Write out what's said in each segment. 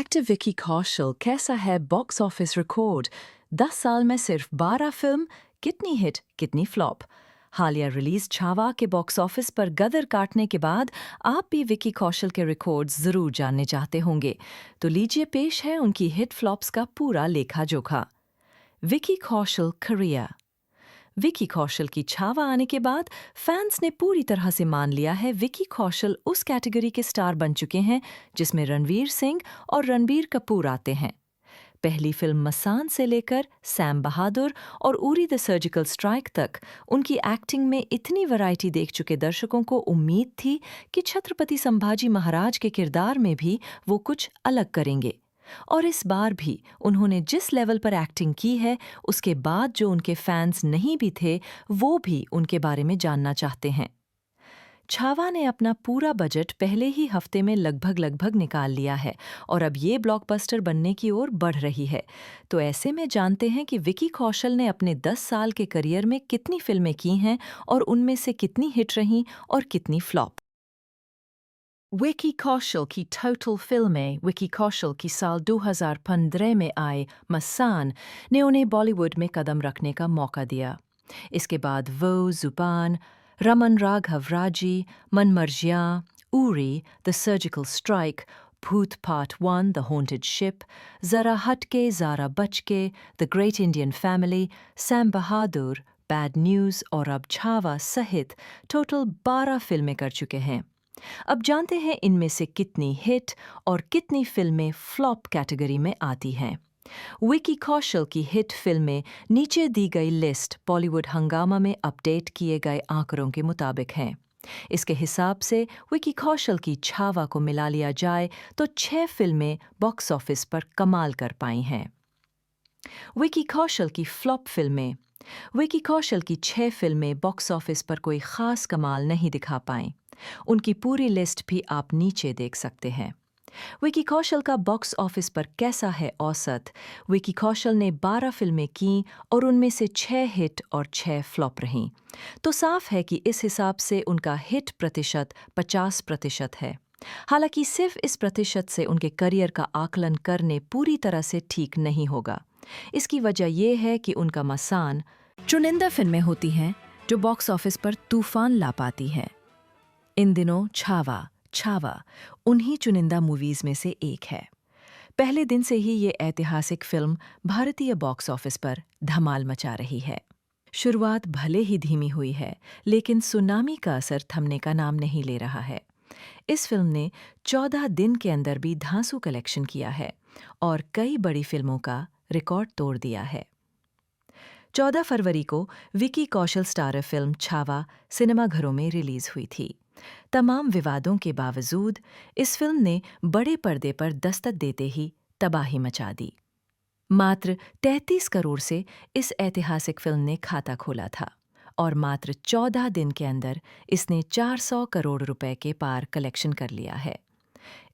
Actor Vicky Kaushal कैसा है box office record? 10 साल में सिर्फ 12 फिल्म, कितनी हिट कितनी फ्लॉप। हालिया रिलीज छावा के बॉक्स ऑफिस पर गदर काटने के बाद आप भी विकी कौशल के रिकॉर्ड्स जरूर जानने चाहते होंगे, तो लीजिए पेश है उनकी हिट फ्लॉप्स का पूरा लेखा जोखा। विकी कौशल करियर। विकी कौशल की छावा आने के बाद फैंस ने पूरी तरह से मान लिया है विकी कौशल उस कैटेगरी के स्टार बन चुके हैं जिसमें रणवीर सिंह और रणबीर कपूर आते हैं। पहली फिल्म मसान से लेकर सैम बहादुर और उरी द सर्जिकल स्ट्राइक तक उनकी एक्टिंग में इतनी वैरायटी देख चुके दर्शकों को उम्मीद थी कि छत्रपति संभाजी महाराज के किरदार में भी वो कुछ अलग करेंगे। और इस बार भी उन्होंने जिस लेवल पर एक्टिंग की है, उसके बाद जो उनके फैंस नहीं भी थे वो भी उनके बारे में जानना चाहते हैं। छावा ने अपना पूरा बजट पहले ही हफ्ते में लगभग निकाल लिया है और अब ये ब्लॉकबस्टर बनने की ओर बढ़ रही है। तो ऐसे में जानते हैं कि विकी कौशल ने अपने 10 साल के करियर में कितनी फिल्में की हैं और उनमें से कितनी हिट रहीं और कितनी फ्लॉप। विकी कौशल की टोटल फिल्में। विकी कौशल की साल 2015 में आई मसान ने उन्हें बॉलीवुड में कदम रखने का मौका दिया। इसके बाद वो जुबान, Raman Raghav Raazi, Manmarziyaan, Uri, the surgical strike, Bhoot part 1, the haunted ship, Zara Hatke Zara Bachke, the great Indian family, Sam Bahadur, bad news और अब छावा सहित टोटल 12 फिल्में कर चुके हैं। अब जानते हैं इनमें से कितनी हिट और कितनी फिल्में फ्लॉप कैटेगरी में आती हैं। विकी कौशल की हिट फिल्में नीचे दी गई लिस्ट बॉलीवुड हंगामा में अपडेट किए गए आंकड़ों के मुताबिक हैं। इसके हिसाब से विकी कौशल की छावा को मिला लिया जाए तो 6 फिल्में बॉक्स ऑफिस पर कमाल कर पाई हैं। विकी कौशल की फ्लॉप फिल्में। विकी कौशल की 6 फिल्में बॉक्स ऑफिस पर कोई खास कमाल नहीं दिखा पाईं। उनकी पूरी लिस्ट भी आप नीचे देख सकते हैं। विकी कौशल का बॉक्स ऑफिस पर कैसा है औसत? विकी कौशल ने 12 फिल्में की और उनमें से 6 हिट और 6 फ्लॉप रहीं। तो साफ है कि इस हिसाब से उनका हिट प्रतिशत 50% है। हालांकि सिर्फ इस प्रतिशत से उनके करियर का आकलन करने पूरी तरह से ठीक नहीं होगा। इसकी वजह यह है कि उनका मसान चुनिंदा फिल्में होती हैं जो बॉक्स ऑफिस पर तूफान ला पाती हैं। इन दिनों छावा उन्हीं चुनिंदा मूवीज में से एक है। पहले दिन से ही ये ऐतिहासिक फिल्म भारतीय बॉक्स ऑफिस पर धमाल मचा रही है। शुरुआत भले ही धीमी हुई है, लेकिन सुनामी का असर थमने का नाम नहीं ले रहा है। इस फिल्म ने 14 दिन के अंदर भी धांसू कलेक्शन किया है और कई बड़ी फिल्मों का रिकॉर्ड तोड़ दिया है। 14 फरवरी को विकी कौशल स्टारर फिल्म छावा सिनेमाघरों में रिलीज हुई थी। तमाम विवादों के बावजूद इस फिल्म ने बड़े पर्दे पर दस्तक देते ही तबाही मचा दी। मात्र 33 करोड़ से इस ऐतिहासिक फिल्म ने खाता खोला था और मात्र 14 दिन के अंदर इसने 400 करोड़ रुपए के पार कलेक्शन कर लिया है।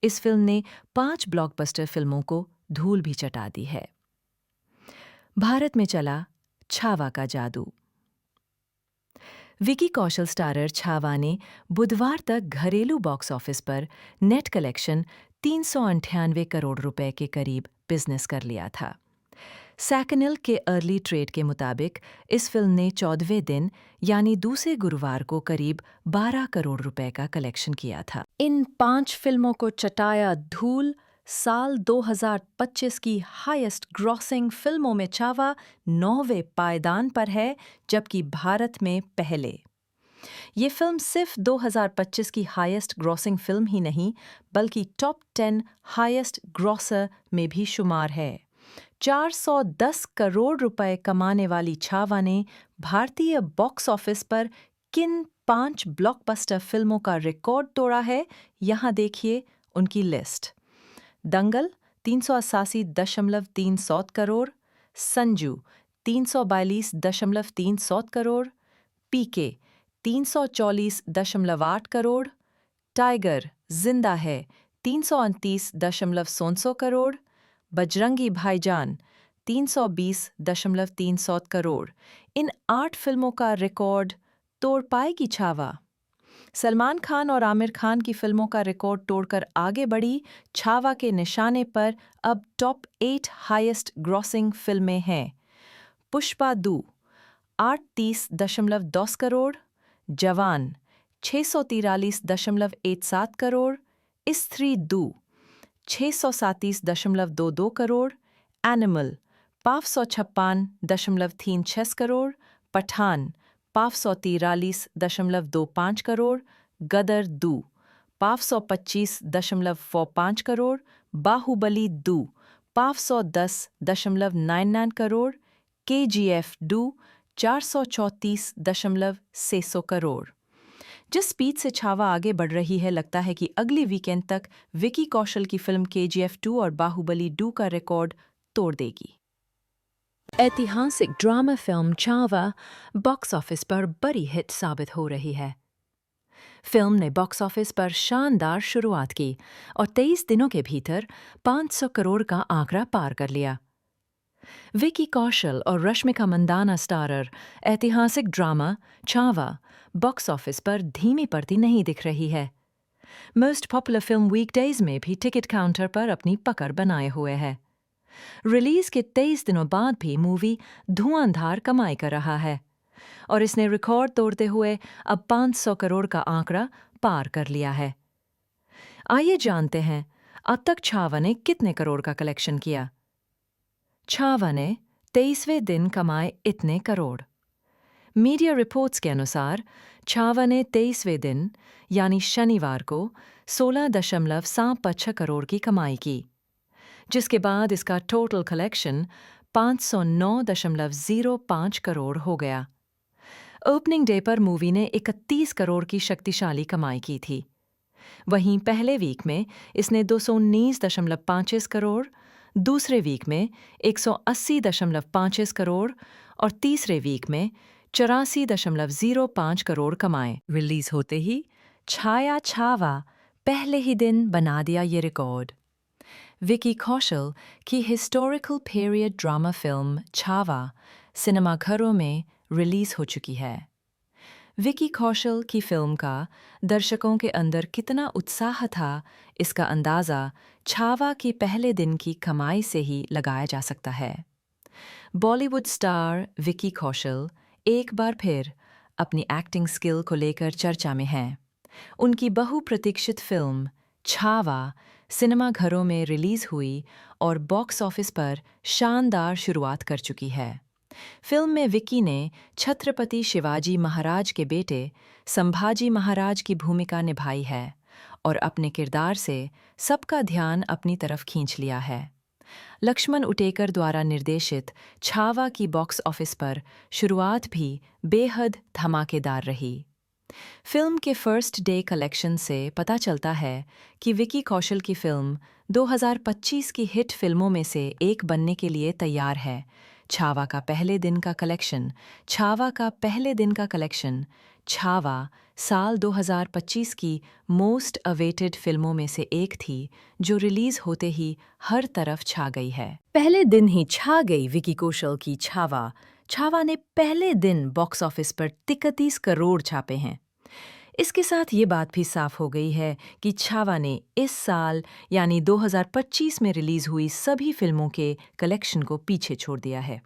इस फिल्म ने 5 ब्लॉकबस्टर फिल्मों को धूल भी चटा दी है। भारत में चला छावा का जादू। विकी कौशल स्टारर छावा ने बुधवार तक घरेलू बॉक्स ऑफिस पर नेट कलेक्शन 398 करोड़ रुपए के करीब बिजनेस कर लिया था। सैकनिल के अर्ली ट्रेड के मुताबिक इस फिल्म ने 14वें दिन यानी दूसरे गुरुवार को करीब 12 करोड़ रुपए का कलेक्शन किया था। इन 5 फिल्मों को चटाया धूल। साल 2025 की हाईएस्ट ग्रॉसिंग फिल्मों में छावा 9वें पायदान पर है, जबकि भारत में पहले। ये फिल्म सिर्फ 2025 की हाईएस्ट ग्रॉसिंग फिल्म ही नहीं, बल्कि टॉप 10 हाईएस्ट ग्रॉसर में भी शुमार है। 410 करोड़ रुपए कमाने वाली छावा ने भारतीय बॉक्स ऑफिस पर किन 5 ब्लॉकबस्टर फिल्मों का रिकॉर्ड तोड़ा है, यहाँ देखिए उनकी लिस्ट। दंगल 388.3 करोड़, संजू 342.3 करोड़, पीके 344.8 करोड़, टाइगर जिंदा है 329.6 करोड़, बजरंगी भाईजान 320.3 करोड़। इन 8 फिल्मों का रिकॉर्ड तोड़ पाएगी छावा? सलमान खान और आमिर खान की फिल्मों का रिकॉर्ड तोड़कर आगे बढ़ी छावा के निशाने पर अब टॉप 8 हाईएस्ट ग्रॉसिंग फिल्में हैं। पुष्पा 2 830.10 करोड़, जवान 643.17 करोड़, स्त्री 2 637.22 करोड़, एनिमल 556.36 करोड़, पठान 543.25 करोड़, गदर 2 525.45 करोड़, बाहुबली 2 510.99 करोड़, KGF 2 434.6 करोड़। जिस स्पीड से छावा आगे बढ़ रही है, लगता है कि अगली वीकेंड तक विकी कौशल की फिल्म KGF 2 और बाहुबली 2 का रिकॉर्ड तोड़ देगी। ऐतिहासिक drama film Chhaava box office पर बड़ी हिट साबित हो रही है। फिल्म ने बॉक्स ऑफिस पर शानदार शुरुआत की और 23 दिनों के भीतर 500 करोड़ का आंकड़ा पार कर लिया। विकी कौशल और रश्मिका मंदाना स्टारर ऐतिहासिक ड्रामा छावा बॉक्स ऑफिस पर धीमी पड़ती नहीं दिख रही है। मोस्ट पॉपुलर फिल्म वीकडेज में भी टिकट काउंटर पर अपनी पकड़ बनाए हुए है। रिलीज के 23 दिनों बाद भी मूवी धुआंधार कमाई कर रहा है और इसने रिकॉर्ड तोड़ते हुए अब 500 करोड़ का आंकड़ा पार कर लिया है। आइए जानते हैं अब तक छावा ने कितने करोड़ का कलेक्शन किया। छावा ने 23वें दिन कमाए इतने करोड़। मीडिया रिपोर्ट्स के अनुसार छावा ने 23वें दिन यानी शनिवार को 16.75 करोड़ की कमाई की, जिसके बाद इसका टोटल कलेक्शन 509.05 करोड़ हो गया। ओपनिंग डे पर मूवी ने 31 करोड़ की शक्तिशाली कमाई की थी। वहीं पहले वीक में इसने 219.25 करोड़, दूसरे वीक में 180.25 करोड़ और तीसरे वीक में 84.05 करोड़ कमाए। रिलीज होते ही छाया छावा पहले ही दिन बना दिया ये रिकॉर्ड। विकी कौशल की historical period drama film Chhaava सिनेमाघरों में रिलीज हो चुकी है। विकी कौशल की फिल्म का दर्शकों के अंदर कितना उत्साह था, इसका अंदाज़ा छावा के पहले दिन की कमाई से ही लगाया जा सकता है। बॉलीवुड स्टार विकी कौशल एक बार फिर अपनी एक्टिंग स्किल को लेकर चर्चा में हैं। उनकी बहुप्रतीक्षित फिल्म छावा सिनेमाघरों में रिलीज हुई और बॉक्स ऑफिस पर शानदार शुरुआत कर चुकी है। फिल्म में विकी ने छत्रपति शिवाजी महाराज के बेटे संभाजी महाराज की भूमिका निभाई है और अपने किरदार से सबका ध्यान अपनी तरफ खींच लिया है। लक्ष्मण उटेकर द्वारा निर्देशित छावा की बॉक्स ऑफिस पर शुरुआत भी बेहद धमाकेदार रही। फिल्म के फर्स्ट डे कलेक्शन से पता चलता है कि विकी कौशल की फिल्म 2025 की हिट फिल्मों में से एक बनने के लिए तैयार है। छावा का पहले दिन का कलेक्शन छावा साल 2025 की मोस्ट अवेटेड फिल्मों में से एक थी, जो रिलीज होते ही हर तरफ छा गई है। पहले दिन ही छा गई विकी कौशल की छावा ने पहले दिन बॉक्स ऑफिस पर 33 करोड़ छापे हैं। इसके साथ ये बात भी साफ हो गई है कि छावा ने इस साल यानी 2025 में रिलीज हुई सभी फिल्मों के कलेक्शन को पीछे छोड़ दिया है।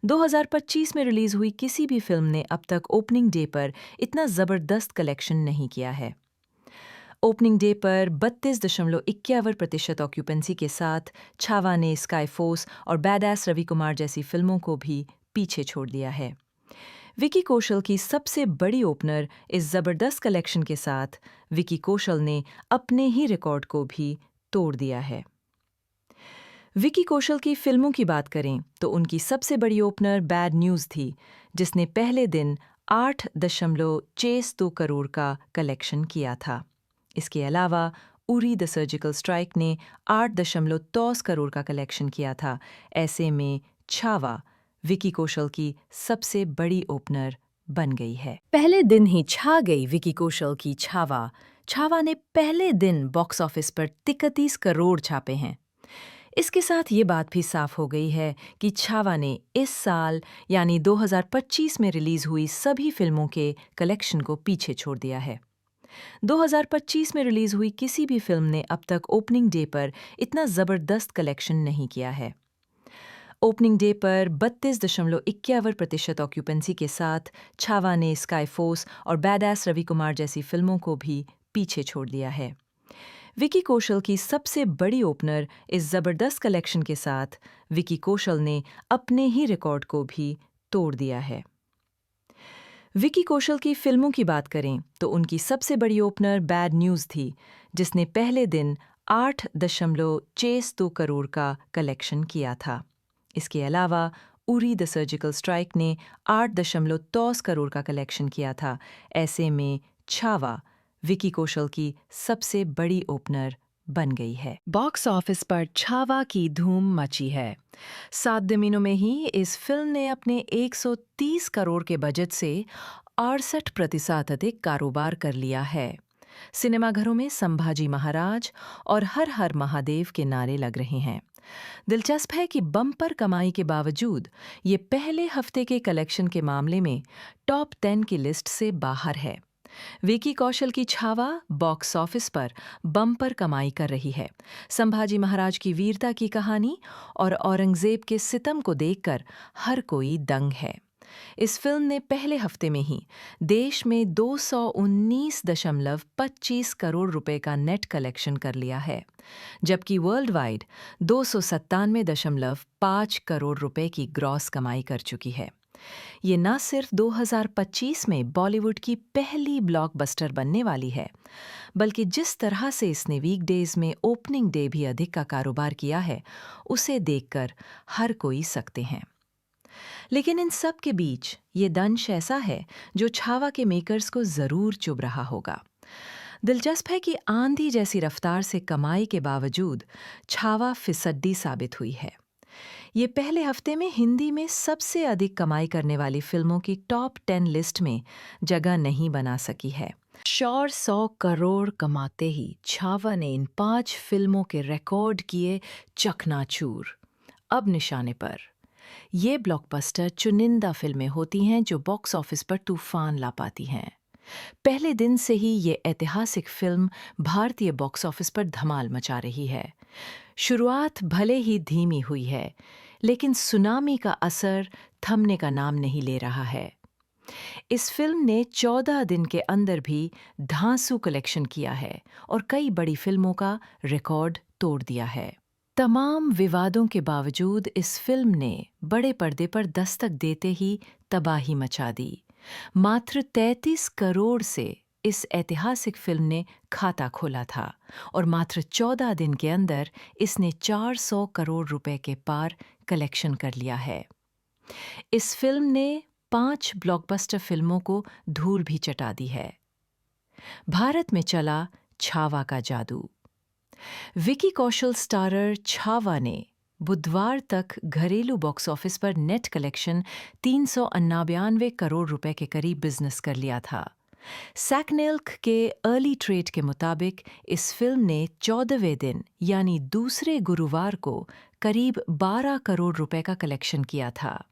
2025 में रिलीज हुई किसी भी फिल्म ने अब तक ओपनिंग डे पर इतना ज़बरदस्त कलेक्शन नहीं किया है। ओपनिंग डे पर 32.51% ऑक्यूपेंसी के साथ छावा ने स्काई फोर्स और बैडएस रवि कुमार जैसी फिल्मों को भी पीछे छोड़ दिया है। विकी कौशल की सबसे बड़ी ओपनर इस ज़बरदस्त कलेक्शन के साथ विकी कौशल ने अपने ही रिकॉर्ड को भी तोड़ दिया है। विकी कौशल की फिल्मों की बात करें तो उनकी सबसे बड़ी ओपनर बैड न्यूज़ थी, जिसने पहले दिन 8.62 करोड़ का कलेक्शन किया था। इसके अलावा उरी द सर्जिकल स्ट्राइक ने 8.10 करोड़ का कलेक्शन किया था। ऐसे में छावा विकी कौशल की सबसे बड़ी ओपनर बन गई है। पहले दिन ही छा गई विकी कौशल की छावा ने पहले दिन बॉक्स ऑफिस पर 33 करोड़ छापे हैं। इसके साथ ये बात भी साफ हो गई है कि छावा ने इस साल यानी 2025 में रिलीज हुई सभी फिल्मों के कलेक्शन को पीछे छोड़ दिया है। 2025 में रिलीज हुई किसी भी फिल्म ने अब तक ओपनिंग डे पर इतना जबरदस्त कलेक्शन नहीं किया है। ओपनिंग डे पर 32.51% ऑक्यूपेंसी के साथ छावा ने स्काई फोर्स और बैडएस रवि कुमार जैसी फिल्मों को भी पीछे छोड़ दिया है। विकी कौशल की सबसे बड़ी ओपनर इस जबरदस्त कलेक्शन के साथ विकी कौशल ने अपने ही रिकॉर्ड को भी तोड़ दिया है। विकी कौशल की फिल्मों की बात करें तो उनकी सबसे बड़ी ओपनर बैड न्यूज़ थी, जिसने पहले दिन 8.62 करोड़ का कलेक्शन किया था। इसके अलावा उरी द सर्जिकल स्ट्राइक ने 8.30 करोड़ का कलेक्शन किया था। ऐसे में छावा विकी कौशल की सबसे बड़ी ओपनर बन गई है। बॉक्स ऑफिस पर छावा की धूम मची है। 7 दिनों में ही इस फिल्म ने अपने 130 करोड़ के बजट से 68% अधिक कारोबार कर लिया है। सिनेमाघरों में संभाजी महाराज और हर हर महादेव के नारे लग रहे हैं। दिलचस्प है कि बम्पर कमाई के बावजूद ये पहले हफ्ते के कलेक्शन के मामले में टॉप 10 की लिस्ट से बाहर है। विकी कौशल की छावा बॉक्स ऑफिस पर बम्पर कमाई कर रही है। संभाजी महाराज की वीरता की कहानी और औरंगजेब के सितम को देखकर हर कोई दंग है। इस फिल्म ने पहले हफ्ते में ही देश में 219.25 करोड़ रुपए का नेट कलेक्शन कर लिया है, जबकि वर्ल्ड वाइड 297.5 करोड़ रुपए की ग्रॉस कमाई कर चुकी है। ये न सिर्फ 2025 में बॉलीवुड की पहली ब्लॉकबस्टर बनने वाली है, बल्कि जिस तरह से इसने वीकडेज में ओपनिंग डे भी अधिक का कारोबार किया है, उसे देखकर हर कोई सकते हैं। लेकिन इन सब के बीच ये दंश ऐसा है जो छावा के मेकर्स को जरूर चुभ रहा होगा। दिलचस्प है कि आंधी जैसी रफ्तार से कमाई के बावजूद छावा फिसड्डी साबित हुई है। ये पहले हफ्ते में हिंदी में सबसे अधिक कमाई करने वाली फिल्मों की टॉप 10 लिस्ट में जगह नहीं बना सकी है। 100 करोड़ कमाते ही छावा ने इन 5 फिल्मों के रिकॉर्ड किए चकनाचूर। अब निशाने पर ये ब्लॉकबस्टर चुनिंदा फिल्में होती हैं जो बॉक्स ऑफिस पर तूफान ला पाती हैं। पहले दिन से ही ये ऐतिहासिक फिल्म भारतीय बॉक्स ऑफिस पर धमाल मचा रही है। शुरुआत भले ही धीमी हुई है, लेकिन सुनामी का असर थमने का नाम नहीं ले रहा है। इस फिल्म ने 14 दिन के अंदर भी धांसू कलेक्शन किया है और कई बड़ी फिल्मों का रिकॉर्ड तोड़ दिया है। तमाम विवादों के बावजूद इस फिल्म ने बड़े पर्दे पर दस्तक देते ही तबाही मचा दी। मात्र 33 करोड़ से इस ऐतिहासिक फिल्म ने खाता खोला था और मात्र 14 दिन के अंदर इसने 400 करोड़ रुपए के पार कलेक्शन कर लिया है। इस फिल्म ने 5 ब्लॉकबस्टर फिल्मों को धूल भी चटा दी है। भारत में चला छावा का जादू। विकी कौशल स्टारर छावा ने बुधवार तक घरेलू बॉक्स ऑफिस पर नेट कलेक्शन 399 करोड़ रुपए के करीब बिजनेस कर लिया था। सैकनेल्क के अर्ली ट्रेड के मुताबिक इस फिल्म ने 14वें दिन यानी दूसरे गुरुवार को करीब 12 करोड़ रुपए का कलेक्शन किया था।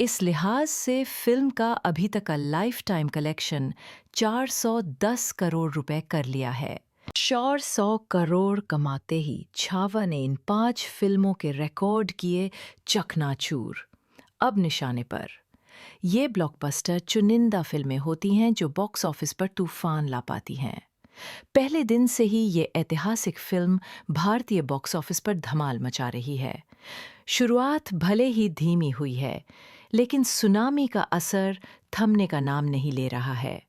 इस लिहाज से फिल्म का अभी तक का लाइफ टाइम कलेक्शन 410 करोड़ रुपए कर लिया है। 100 करोड़ कमाते ही छावा ने इन 5 फिल्मों के रिकॉर्ड किए चकनाचूर। अब निशाने पर ये ब्लॉकबस्टर चुनिंदा फिल्में होती हैं जो बॉक्स ऑफिस पर तूफान ला पाती हैं। पहले दिन से ही ये ऐतिहासिक फिल्म भारतीय बॉक्स ऑफिस पर धमाल मचा रही है। शुरुआत भले ही धीमी हुई है, लेकिन सुनामी का असर थमने का नाम नहीं ले रहा है।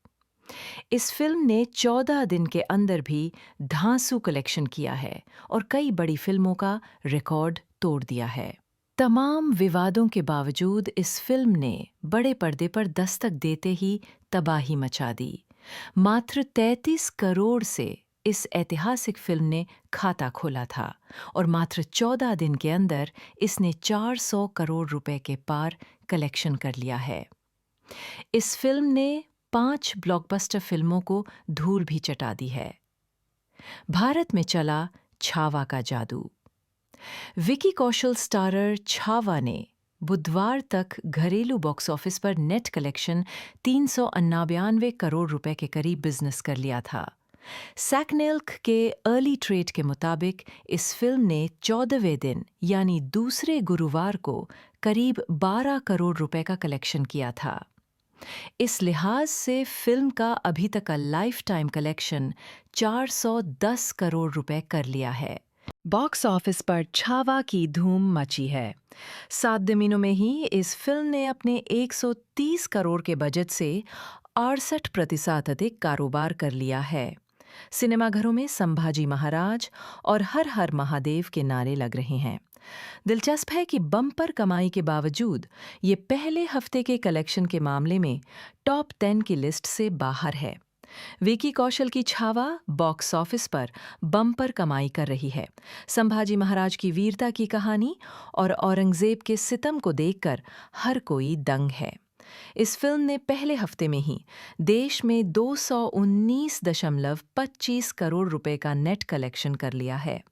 इस फिल्म ने 14 दिन के अंदर भी धांसू कलेक्शन किया है और कई बड़ी फिल्मों का रिकॉर्ड तोड़ दिया है। तमाम विवादों के बावजूद इस फिल्म ने बड़े पर्दे पर दस्तक देते ही तबाही मचा दी। मात्र 33 करोड़ से इस ऐतिहासिक फिल्म ने खाता खोला था और मात्र 14 दिन के अंदर इसने 400 करोड़ रुपए के पार कलेक्शन कर लिया है। इस फिल्म ने 5 ब्लॉकबस्टर फिल्मों को धूल भी चटा दी है। भारत में चला छावा का जादू। विकी कौशल स्टारर छावा ने बुधवार तक घरेलू बॉक्स ऑफिस पर नेट कलेक्शन 399 करोड़ रुपए के करीब बिजनेस कर लिया था। सैकनेल्क के अर्ली ट्रेड के मुताबिक इस फिल्म ने 14वें दिन यानी दूसरे गुरुवार को करीब 12 करोड़ रुपए का कलेक्शन किया था। इस लिहाज से फिल्म का अभी तक का लाइफ टाइम कलेक्शन 410 करोड़ रुपए कर लिया है। बॉक्स ऑफिस पर छावा की धूम मची है। 7 दिनों में ही इस फिल्म ने अपने 130 करोड़ के बजट से 68% अधिक कारोबार कर लिया है। सिनेमाघरों में संभाजी महाराज और हर हर महादेव के नारे लग रहे हैं। दिलचस्प है कि बम्पर कमाई के बावजूद ये पहले हफ्ते के कलेक्शन के मामले में टॉप 10 की लिस्ट से बाहर है। विकी कौशल की छावा बॉक्स ऑफिस पर बम्पर कमाई कर रही है। संभाजी महाराज की वीरता की कहानी और औरंगजेब के सितम को देखकर हर कोई दंग है। इस फिल्म ने पहले हफ्ते में ही देश में 219.25 करोड़ रुपए का नेट कलेक्शन कर लिया है,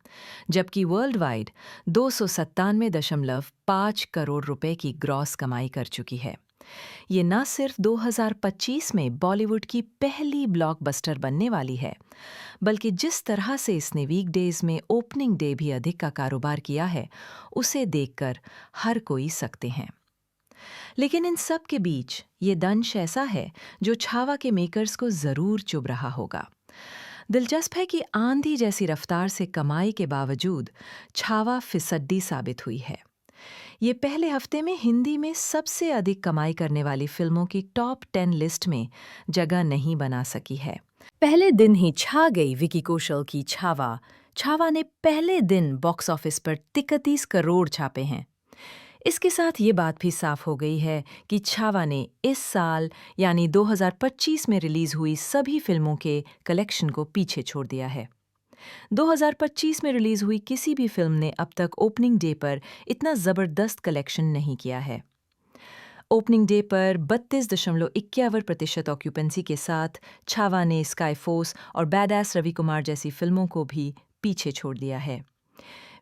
जबकि वर्ल्ड वाइड 297.5 करोड़ रुपए की ग्रॉस कमाई कर चुकी है। ये न सिर्फ 2025 में बॉलीवुड की पहली ब्लॉकबस्टर बनने वाली है, बल्कि जिस तरह से इसने वीकडेज में ओपनिंग डे भी अधिक का कारोबार किया है, उसे देखकर हर कोई सकते हैं। लेकिन इन सब के बीच ये दंश ऐसा है जो छावा के मेकर्स को जरूर चुभ रहा होगा। दिलचस्प है कि आंधी जैसी रफ्तार से कमाई के बावजूद छावा फिसड्डी साबित हुई है। ये पहले हफ्ते में हिंदी में सबसे अधिक कमाई करने वाली फिल्मों की टॉप 10 लिस्ट में जगह नहीं बना सकी है। पहले दिन ही छा गई विकी कौशल की छावा। छावा ने पहले दिन बॉक्स ऑफिस पर 33 करोड़ छापे हैं। इसके साथ ये बात भी साफ हो गई है कि छावा ने इस साल यानी 2025 में रिलीज हुई सभी फिल्मों के कलेक्शन को पीछे छोड़ दिया है। 2025 में रिलीज हुई किसी भी फिल्म ने अब तक ओपनिंग डे पर इतना जबरदस्त कलेक्शन नहीं किया है। ओपनिंग डे पर 32.51% ऑक्यूपेंसी के साथ छावा ने स्काई फोर्स और बैडएस रवि कुमार जैसी फिल्मों को भी पीछे छोड़ दिया है।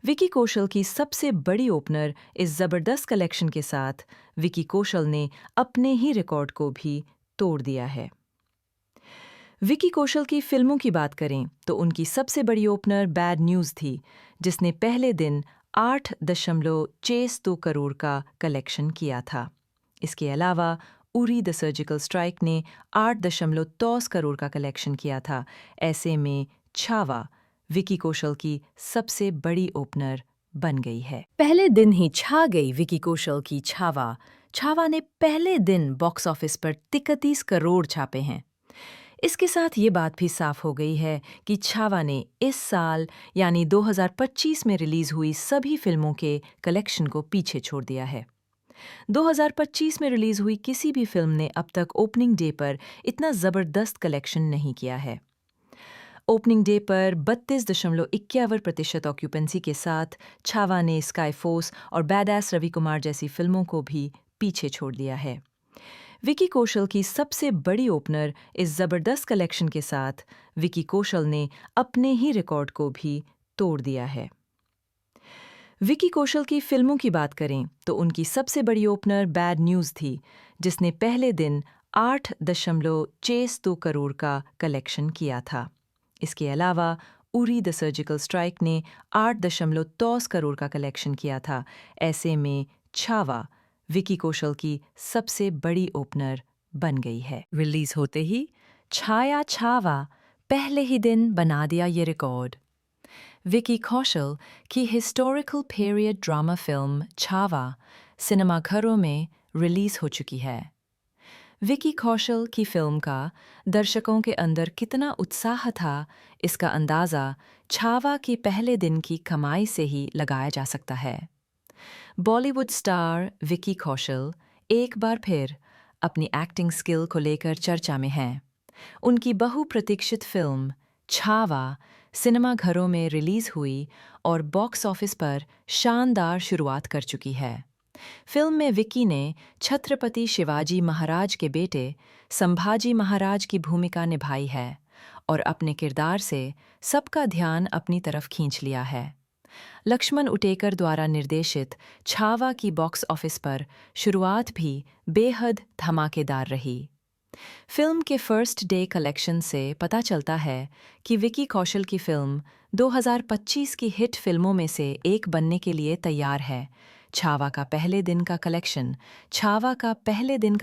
विकी कौशल की सबसे बड़ी ओपनर इस जबरदस्त कलेक्शन के साथ विकी कौशल ने अपने ही रिकॉर्ड को भी तोड़ दिया है। विकी कौशल की फिल्मों की बात करें तो उनकी सबसे बड़ी ओपनर बैड न्यूज़ थी, जिसने पहले दिन 8.62 करोड़ का कलेक्शन किया था। इसके अलावा उरी द सर्जिकल स्ट्राइक ने 8.23 करोड़ का कलेक्शन किया था। ऐसे में छावा विकी कौशल की सबसे बड़ी ओपनर बन गई है। पहले दिन ही छा गई विकी कौशल की छावा। छावा ने पहले दिन बॉक्स ऑफिस पर 33 करोड़ छापे हैं। इसके साथ ये बात भी साफ हो गई है कि छावा ने इस साल यानी 2025 में रिलीज हुई सभी फिल्मों के कलेक्शन को पीछे छोड़ दिया है। 2025 में रिलीज हुई किसी भी फिल्म ने अब तक ओपनिंग डे पर इतना जबरदस्त कलेक्शन नहीं किया है। ओपनिंग डे पर 32.51% ऑक्यूपेंसी के साथ छावा ने स्काई फोर्स और बैडएस रवि कुमार जैसी फिल्मों को भी पीछे छोड़ दिया है। विकी कौशल की सबसे बड़ी ओपनर इस जबरदस्त कलेक्शन के साथ विकी कौशल ने अपने ही रिकॉर्ड को भी तोड़ दिया है। विकी कौशल की फिल्मों की बात करें तो उनकी सबसे बड़ी ओपनर बैड न्यूज़ थी, जिसने पहले दिन 8.62 करोड़ का कलेक्शन किया था। इसके अलावा उरी द सर्जिकल स्ट्राइक ने 8.23 करोड़ का कलेक्शन किया था। ऐसे में छावा विकी कौशल की सबसे बड़ी ओपनर बन गई है। रिलीज होते ही छाया छावा पहले ही दिन बना दिया ये रिकॉर्ड। विकी कौशल की historical period drama film Chhaava सिनेमाघरों में रिलीज हो चुकी है। विकी कौशल की फिल्म का दर्शकों के अंदर कितना उत्साह था, इसका अंदाज़ा छावा के पहले दिन की कमाई से ही लगाया जा सकता है। बॉलीवुड स्टार विकी कौशल एक बार फिर अपनी एक्टिंग स्किल को लेकर चर्चा में हैं। उनकी बहुप्रतीक्षित फिल्म छावा सिनेमाघरों में रिलीज हुई और बॉक्स ऑफिस पर शानदार शुरुआत कर चुकी है। फिल्म में विकी ने छत्रपति शिवाजी महाराज के बेटे संभाजी महाराज की भूमिका निभाई है और अपने किरदार से सबका ध्यान अपनी तरफ खींच लिया है। लक्ष्मण उटेकर द्वारा निर्देशित छावा की बॉक्स ऑफिस पर शुरुआत भी बेहद धमाकेदार रही। फिल्म के फर्स्ट डे कलेक्शन से पता चलता है कि विकी कौशल की फिल्म 2025 की हिट फिल्मों में से एक बनने के लिए तैयार है। छावा का पहले दिन का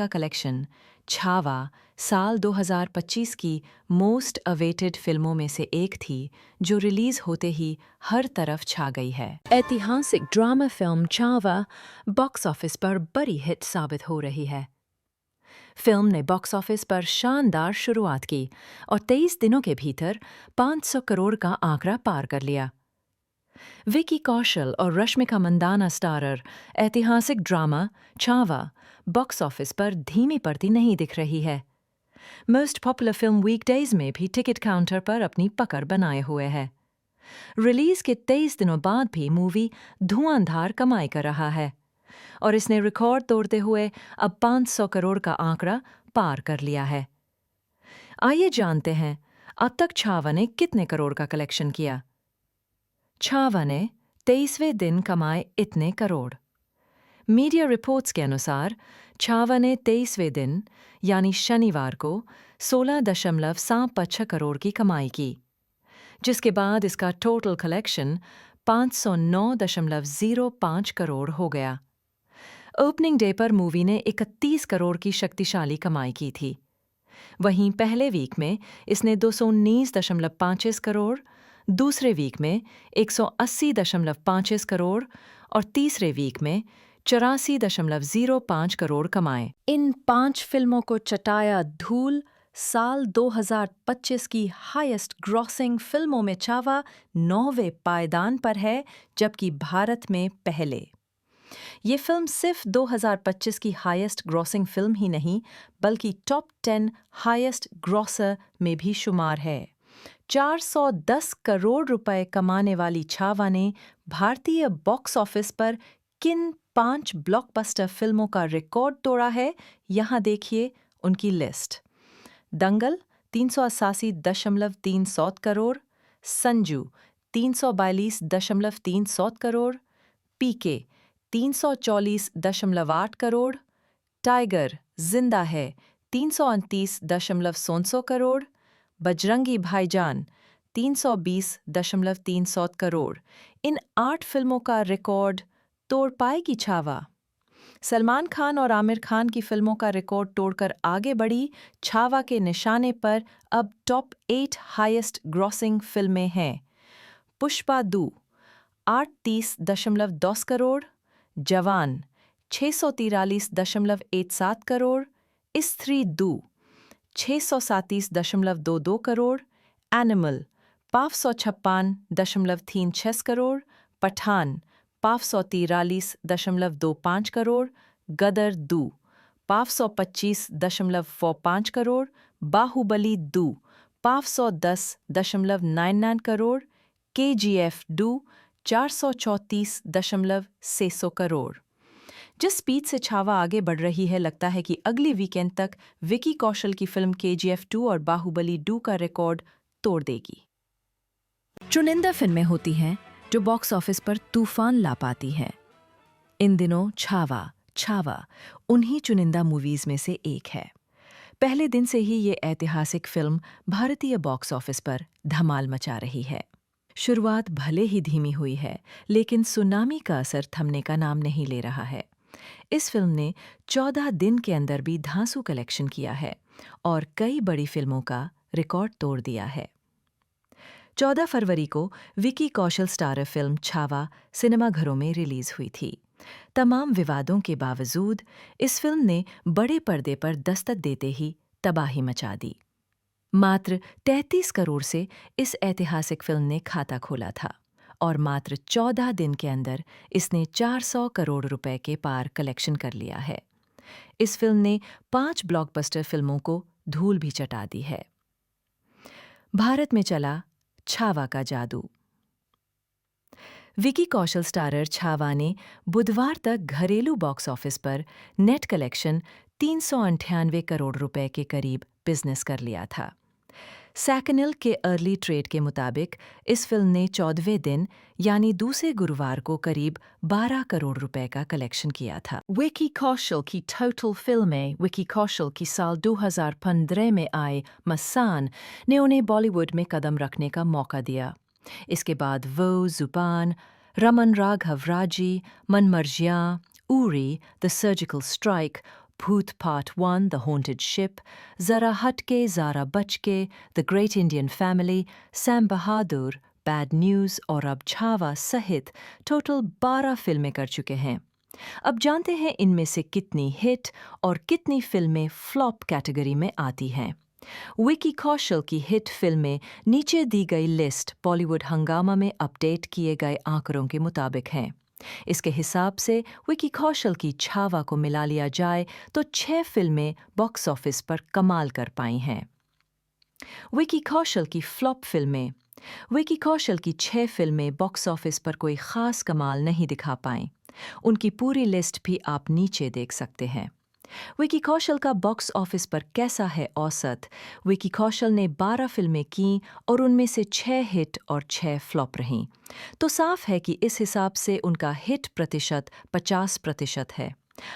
कलेक्शन छावा साल 2025 की मोस्ट अवेटेड फिल्मों में से एक थी, जो रिलीज होते ही हर तरफ छा गई है। ऐतिहासिक drama film Chhaava box office पर बड़ी हिट साबित हो रही है। फिल्म ने बॉक्स ऑफिस पर शानदार शुरुआत की और 23 दिनों के भीतर 500 करोड़ का आंकड़ा पार कर लिया। विकी कौशल और रश्मिका मंदाना स्टारर ऐतिहासिक ड्रामा छावा बॉक्स ऑफिस पर धीमी पड़ती नहीं दिख रही है। मोस्ट पॉपुलर फिल्म वीकडेज में भी टिकट काउंटर पर अपनी पकड़ बनाए हुए है। रिलीज के 23 दिनों बाद भी मूवी धुआंधार कमाई कर रहा है और इसने रिकॉर्ड तोड़ते हुए अब 500 करोड़ का आंकड़ा पार कर लिया है। आइए जानते हैं अब तक छावा ने कितने करोड़ का कलेक्शन किया। छावा ने 23वें दिन कमाए इतने करोड़। मीडिया रिपोर्ट्स के अनुसार छावा ने 23वें दिन यानी शनिवार को 16.75 करोड़ की कमाई की, जिसके बाद इसका टोटल कलेक्शन 509.05 करोड़ हो गया। ओपनिंग डे पर मूवी ने 31 करोड़ की शक्तिशाली कमाई की थी। वहीं पहले वीक में इसने 219.25 करोड़, दूसरे वीक में 180.25 करोड़ और तीसरे वीक में 84.05 करोड़ कमाए। इन 5 फिल्मों को चटाया धूल। साल 2025 की हाईएस्ट ग्रॉसिंग फिल्मों में छावा 9वें पायदान पर है, जबकि भारत में पहले। ये फिल्म सिर्फ 2025 की हाईएस्ट ग्रॉसिंग फिल्म ही नहीं, बल्कि टॉप 10 हाईएस्ट ग्रॉसर में भी शुमार है। 410 करोड़ रुपए कमाने वाली छावा ने भारतीय बॉक्स ऑफिस पर किन 5 ब्लॉकबस्टर फिल्मों का रिकॉर्ड तोड़ा है, यहाँ देखिए उनकी लिस्ट। दंगल 388.3 करोड़, संजू 342.3 करोड़, पीके 344.8 करोड़, टाइगर जिंदा है 329.6 करोड़, बजरंगी भाईजान 320.3 करोड़। इन 8 फिल्मों का रिकॉर्ड तोड़ पाएगी छावा। सलमान खान और आमिर खान की फिल्मों का रिकॉर्ड तोड़कर आगे बढ़ी छावा के निशाने पर अब टॉप 8 हाईएस्ट ग्रॉसिंग फिल्में हैं। पुष्पा 2 830.10 करोड़, जवान 643.17 करोड़, स्त्री 2 637.22 करोड़, एनिमल 556.36 करोड़, पठान 543.25 करोड़, गदर 2 525.45 करोड़, बाहुबली 2 510.99 करोड़, KGF 2 434.6 करोड़। जिस स्पीड से छावा आगे बढ़ रही है, लगता है कि अगली वीकेंड तक विकी कौशल की फिल्म KGF 2 और बाहुबली 2 का रिकॉर्ड तोड़ देगी। चुनिंदा फिल्में होती हैं जो बॉक्स ऑफिस पर तूफान ला पाती हैं। इन दिनों छावा उन्हीं चुनिंदा मूवीज में से एक है। पहले दिन से ही ये ऐतिहासिक फिल्म भारतीय बॉक्स ऑफिस पर धमाल मचा रही है। शुरुआत भले ही धीमी हुई है, लेकिन सुनामी का असर थमने का नाम नहीं ले रहा है। इस फिल्म ने 14 दिन के अंदर भी धांसू कलेक्शन किया है और कई बड़ी फिल्मों का रिकॉर्ड तोड़ दिया है। 14 फरवरी को विकी कौशल स्टारर फिल्म छावा सिनेमाघरों में रिलीज हुई थी। तमाम विवादों के बावजूद इस फिल्म ने बड़े पर्दे पर दस्तक देते ही तबाही मचा दी। मात्र 33 करोड़ से इस ऐतिहासिक फिल्म ने खाता खोला था और मात्र 14 दिन के अंदर इसने 400 करोड़ रुपए के पार कलेक्शन कर लिया है। इस फिल्म ने 5 ब्लॉकबस्टर फिल्मों को धूल भी चटा दी है। भारत में चला छावा का जादू। विकी कौशल स्टारर छावा ने बुधवार तक घरेलू बॉक्स ऑफिस पर नेट कलेक्शन 398 करोड़ रुपए के करीब बिजनेस कर लिया था। सैकनिल के अर्ली ट्रेड के मुताबिक इस फिल्म ने 14वें दिन यानी दूसरे गुरुवार को करीब 12 करोड़ रुपए का कलेक्शन किया था। विकी कौशल की टोटल फिल्में विकी कौशल की साल 2015 में आई मसान ने उन्हें बॉलीवुड में कदम रखने का मौका दिया। इसके बाद वो जुबान, Raman Raghav Raazi, Manmarziyaan, Uri, the surgical strike, Bhoot part 1, the haunted ship, Zara Hatke Zara Bachke, the great Indian family, Sam Bahadur, bad news और अब छावा सहित टोटल 12 फिल्में कर चुके हैं। अब जानते हैं इनमें से कितनी हिट और कितनी फिल्में फ्लॉप कैटेगरी में आती हैं। विकी कौशल की हिट फिल्में नीचे दी गई लिस्ट बॉलीवुड हंगामा में अपडेट किए गए आंकड़ों के मुताबिक हैं। इसके हिसाब से विकी कौशल की छावा को मिला लिया जाए तो 6 फिल्में बॉक्स ऑफिस पर कमाल कर पाई हैं। विकी कौशल की फ्लॉप फिल्में। विकी कौशल की 6 फिल्में बॉक्स ऑफिस पर कोई खास कमाल नहीं दिखा पाईं। उनकी पूरी लिस्ट भी आप नीचे देख सकते हैं। विकी कौशल का बॉक्स ऑफिस पर कैसा है औसत? विकी कौशल ने 12 फिल्में की और उनमें से 6 हिट और 6 फ्लॉप रहीं। तो साफ है कि इस हिसाब से उनका हिट प्रतिशत 50% है।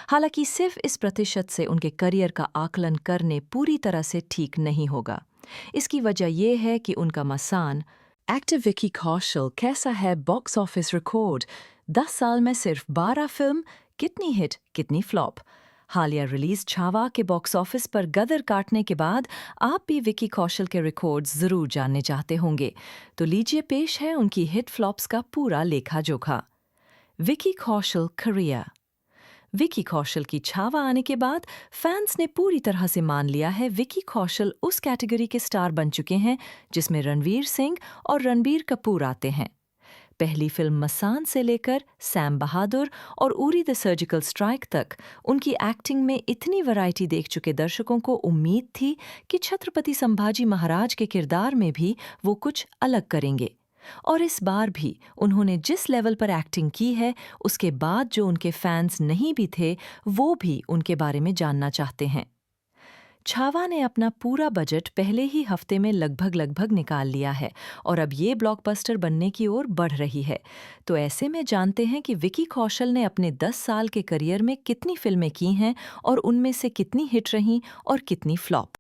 हालांकि सिर्फ इस प्रतिशत से उनके करियर का आकलन करने पूरी तरह से ठीक नहीं होगा। इसकी वजह यह है कि उनका मसान एक्टर विकी कौशल कैसा है बॉक्स ऑफिस रिकॉर्ड, 10 साल में सिर्फ 12 फिल्म, कितनी हिट कितनी फ्लॉप। हालिया रिलीज छावा के बॉक्स ऑफिस पर गदर काटने के बाद आप भी विकी कौशल के रिकॉर्ड्स जरूर जानने चाहते होंगे, तो लीजिए पेश है उनकी हिट फ्लॉप्स का पूरा लेखा जोखा। विकी कौशल करियर। विकी कौशल की छावा आने के बाद फैंस ने पूरी तरह से मान लिया है विकी कौशल उस कैटेगरी के स्टार बन चुके हैं जिसमें रणवीर सिंह और रणबीर कपूर आते हैं। पहली फिल्म मसान से लेकर सैम बहादुर और उरी द सर्जिकल स्ट्राइक तक उनकी एक्टिंग में इतनी वैरायटी देख चुके दर्शकों को उम्मीद थी कि छत्रपति संभाजी महाराज के किरदार में भी वो कुछ अलग करेंगे। और इस बार भी उन्होंने जिस लेवल पर एक्टिंग की है, उसके बाद जो उनके फैंस नहीं भी थे वो भी उनके बारे में जानना चाहते हैं। छावा ने अपना पूरा बजट पहले ही हफ्ते में लगभग निकाल लिया है और अब ये ब्लॉकबस्टर बनने की ओर बढ़ रही है। तो ऐसे में जानते हैं कि विकी कौशल ने अपने 10 साल के करियर में कितनी फिल्में की हैं और उनमें से कितनी हिट रहीं और कितनी फ्लॉप।